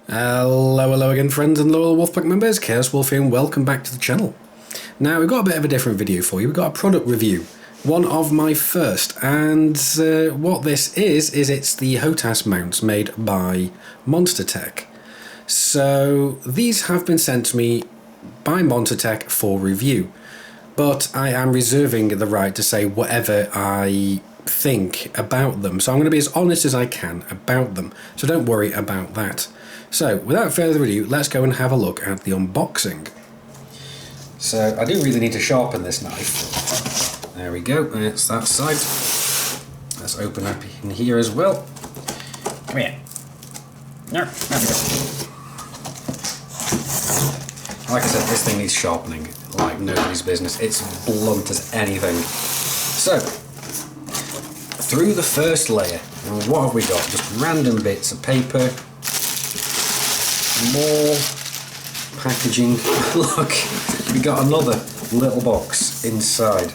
Hello again friends and loyal Wolfpack members, Chaos Wolf here and welcome back to the channel. Now we've got a bit of a different video for you. We've got a product review, one of my first, and what this is it's the HOTAS mounts made by MonsterTech. So these have been sent to me by MonsterTech for review, but I am reserving the right to say whatever I think about them. So I'm going to be as honest as I can about them, so don't worry about that. So, without further ado, let's go and have a look at the unboxing. So, I do really need to sharpen this knife. There we go, it's that side. Let's open up in here as well. Come here. No, there we go. Like I said, this thing needs sharpening like nobody's business. It's blunt as anything. So, through the first layer, what have we got? Just random bits of paper. More packaging. Look, we got another little box inside.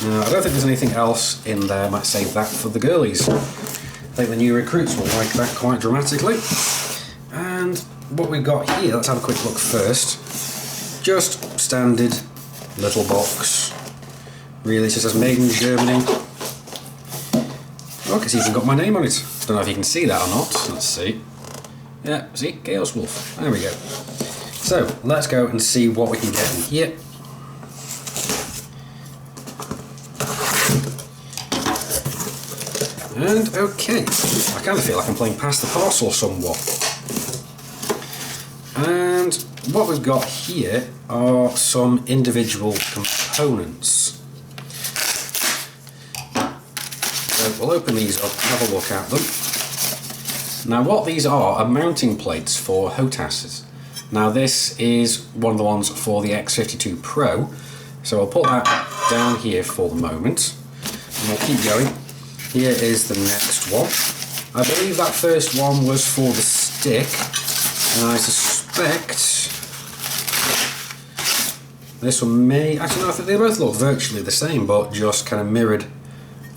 Now, I don't think there's anything else in there. I might save that for the girlies. I think the new recruits will like that quite dramatically. And what we've got here, let's have a quick look first. Just standard little box. Really, it just says made in Germany. Oh, it's even got my name on it. Don't know if you can see that or not. Let's see. Yeah, see? Chaos Wolf. There we go. So, let's go and see what we can get in here. And, okay. I kind of feel like I'm playing past the parcel somewhat. And what we've got here are some individual components. So, we'll open these up, have a look at them. Now what these are mounting plates for HOTASs. Now this is one of the ones for the X52 Pro, so I'll put that down here for the moment, and we'll keep going. Here is the next one. I believe that first one was for the stick, and I suspect this one may, actually no, I think they both look virtually the same, but just kind of mirrored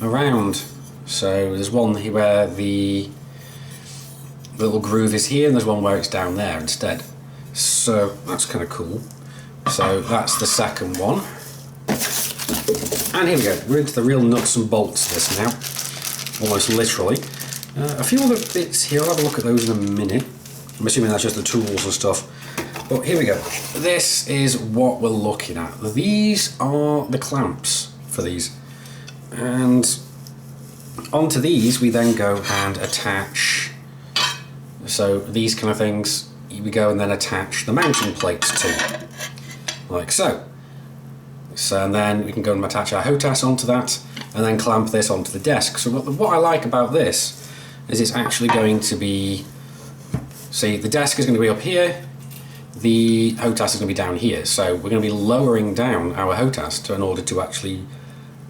around. So there's one here where the little groove is here, and there's one where it's down there instead. So that's kind of cool. So that's the second one. And here we go. We're into the real nuts and bolts of this now. Almost literally. A few other bits here. I'll have a look at those in a minute. I'm assuming that's just the tools and stuff. But here we go. This is what we're looking at. These are the clamps for these. And onto these we then go and attach. So these kind of things, we go and then attach the mounting plates to, like so. And then we can go and attach our HOTAS onto that, and then clamp this onto the desk. So what I like about this is it's actually going to be, see, the desk is going to be up here, the HOTAS is going to be down here. So we're going to be lowering down our HOTAS in order to actually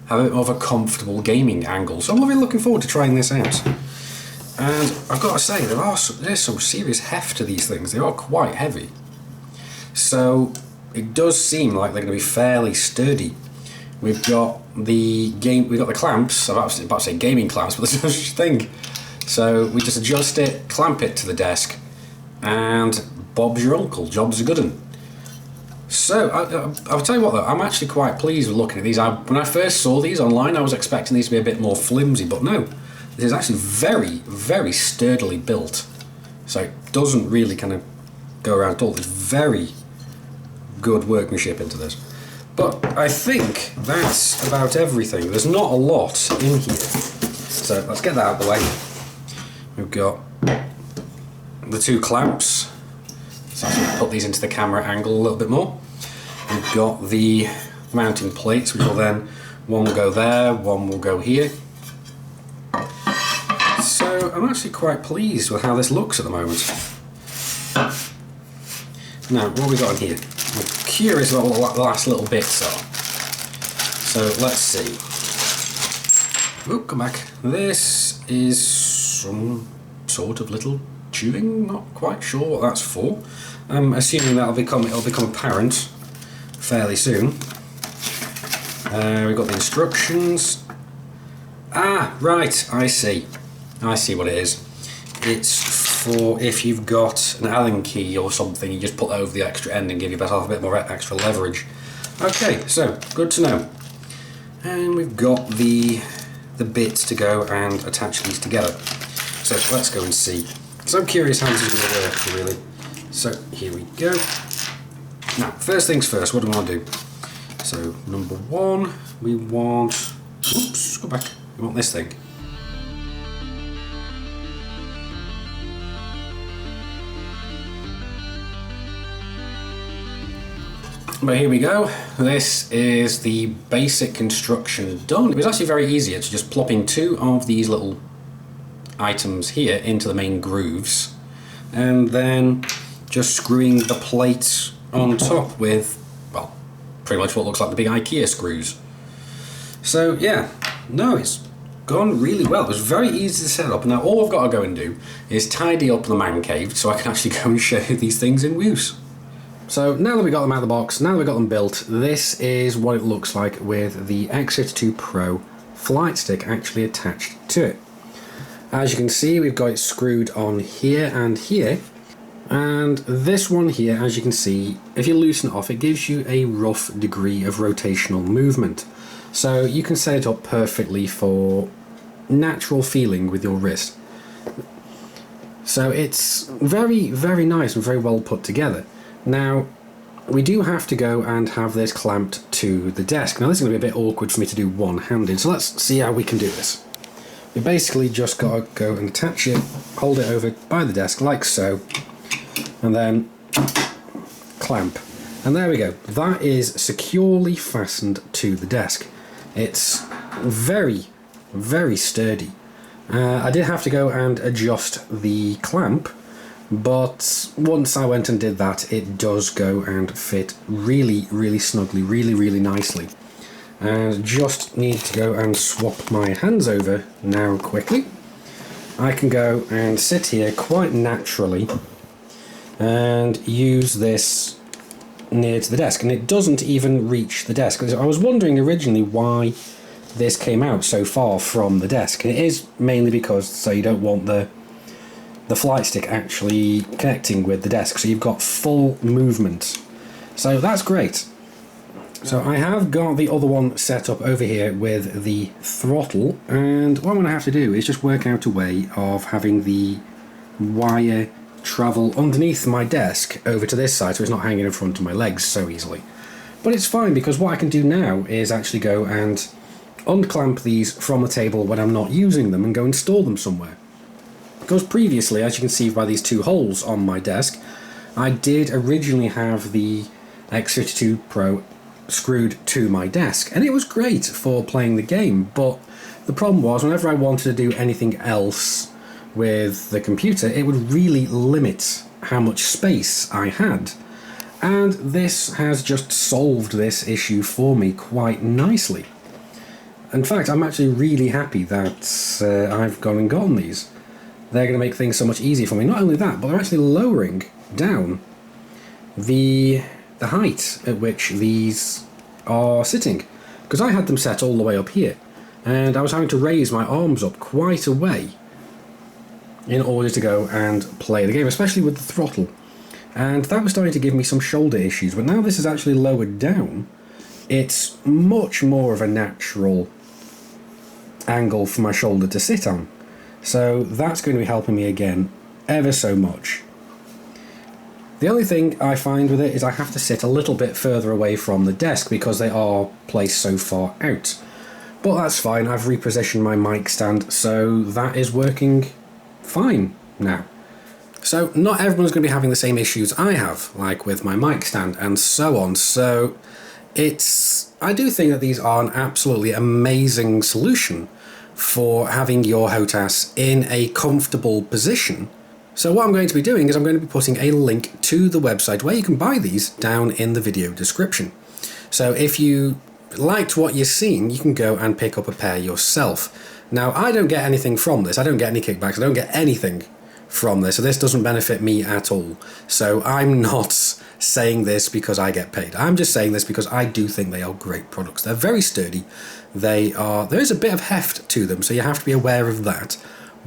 have a bit more of a comfortable gaming angle. So I'm really looking forward to trying this out. And I've got to say, there's some serious heft to these things. They are quite heavy. So it does seem like they're going to be fairly sturdy. We've got the clamps. I'm about to say gaming clamps, but there's no such thing. So we just adjust it, clamp it to the desk, and Bob's your uncle. Job's a good one. So I'll tell you what though, I'm actually quite pleased with looking at these. When I first saw these online, I was expecting these to be a bit more flimsy, but no. This is actually very, very sturdily built. So it doesn't really kind of go around at all. There's very good workmanship into this. But I think that's about everything. There's not a lot in here. So let's get that out of the way. We've got the two clamps. So I'll put these into the camera angle a little bit more. We've got the mounting plates, which will then, one will go there, one will go here. So I'm actually quite pleased with how this looks at the moment. Now, what have we got in here? I'm curious about what the last little bits are. So let's see. Oh, come back. This is some sort of little tubing. Not quite sure what that's for. I'm assuming it'll become apparent fairly soon. We've got the instructions. Ah, right. I see what it is. It's for if you've got an Allen key or something, you just put that over the extra end and give yourself a bit more extra leverage. Okay, so good to know. And we've got the bits to go and attach these together. So let's go and see. So I'm curious how this is going to work, really. So here we go. Now, first things first, what do we want to do? So number one, we want, oops, go back. We want this thing. But here we go. This is the basic construction done. It was actually very easy. It's just plopping two of these little items here into the main grooves and then just screwing the plate on top with, well, pretty much what looks like the big IKEA screws. So yeah, no, it's gone really well. It was very easy to set up, and now all I've got to go and do is tidy up the man cave so I can actually go and show you these things in use. So now that we got them out of the box, now that we've got them built, this is what it looks like with the X52 Pro flight stick actually attached to it. As you can see, we've got it screwed on here and here, and this one here, as you can see, if you loosen it off, it gives you a rough degree of rotational movement. So you can set it up perfectly for natural feeling with your wrist. So it's very, very nice and very well put together. Now, we do have to go and have this clamped to the desk. Now this is going to be a bit awkward for me to do one-handed, so let's see how we can do this. We basically just got to go and attach it, hold it over by the desk like so, and then clamp. And there we go. That is securely fastened to the desk. It's very, very sturdy. I did have to go and adjust the clamp, but once I went and did that, it does go and fit really, really snugly, really, really nicely. And just need to go and swap my hands over now quickly. I can go and sit here quite naturally and use this near to the desk, and it doesn't even reach the desk. I was wondering originally why this came out so far from the desk, and it is mainly because so you don't want the flight stick actually connecting with the desk, so you've got full movement. So that's great. So I have got the other one set up over here with the throttle, and what I'm going to have to do is just work out a way of having the wire travel underneath my desk over to this side so it's not hanging in front of my legs so easily. But it's fine, because what I can do now is actually go and unclamp these from the table when I'm not using them and go and store them somewhere. Because previously, as you can see by these two holes on my desk, I did originally have the X52 Pro screwed to my desk, and it was great for playing the game, but the problem was whenever I wanted to do anything else with the computer, it would really limit how much space I had. And this has just solved this issue for me quite nicely. In fact, I'm actually really happy that I've gone and gotten these. They're going to make things so much easier for me. Not only that, but they're actually lowering down the height at which these are sitting. Because I had them set all the way up here, and I was having to raise my arms up quite a way in order to go and play the game, especially with the throttle. And that was starting to give me some shoulder issues, but now this is actually lowered down. It's much more of a natural angle for my shoulder to sit on. So that's going to be helping me again ever so much. The only thing I find with it is I have to sit a little bit further away from the desk because they are placed so far out. But that's fine, I've repositioned my mic stand, so that is working fine now. So not everyone's going to be having the same issues I have, like with my mic stand and so on, so I do think that these are an absolutely amazing solution for having your HOTAS in a comfortable position. So what I'm going to be doing is I'm going to be putting a link to the website where you can buy these down in the video description. So if you liked what you've seen, you can go and pick up a pair yourself. Now, I don't get anything from this. I don't get any kickbacks. I don't get anything from this. So this doesn't benefit me at all. So I'm not saying this because I get paid. I'm just saying this because I do think they are great products. They're very sturdy. There is a bit of heft to them, so you have to be aware of that.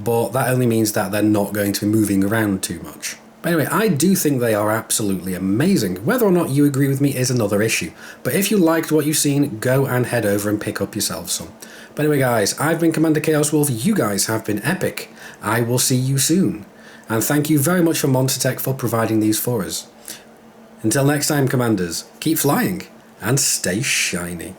but that only means that they're not going to be moving around too much. But anyway, I do think they are absolutely amazing. Whether or not you agree with me is another issue. But if you liked what you've seen, go and head over and pick up yourself some. But anyway guys, I've been Commander Chaos Wolf, you guys have been epic. I will see you soon. And thank you very much for MonsterTech for providing these for us. Until next time, Commanders, keep flying and stay shiny.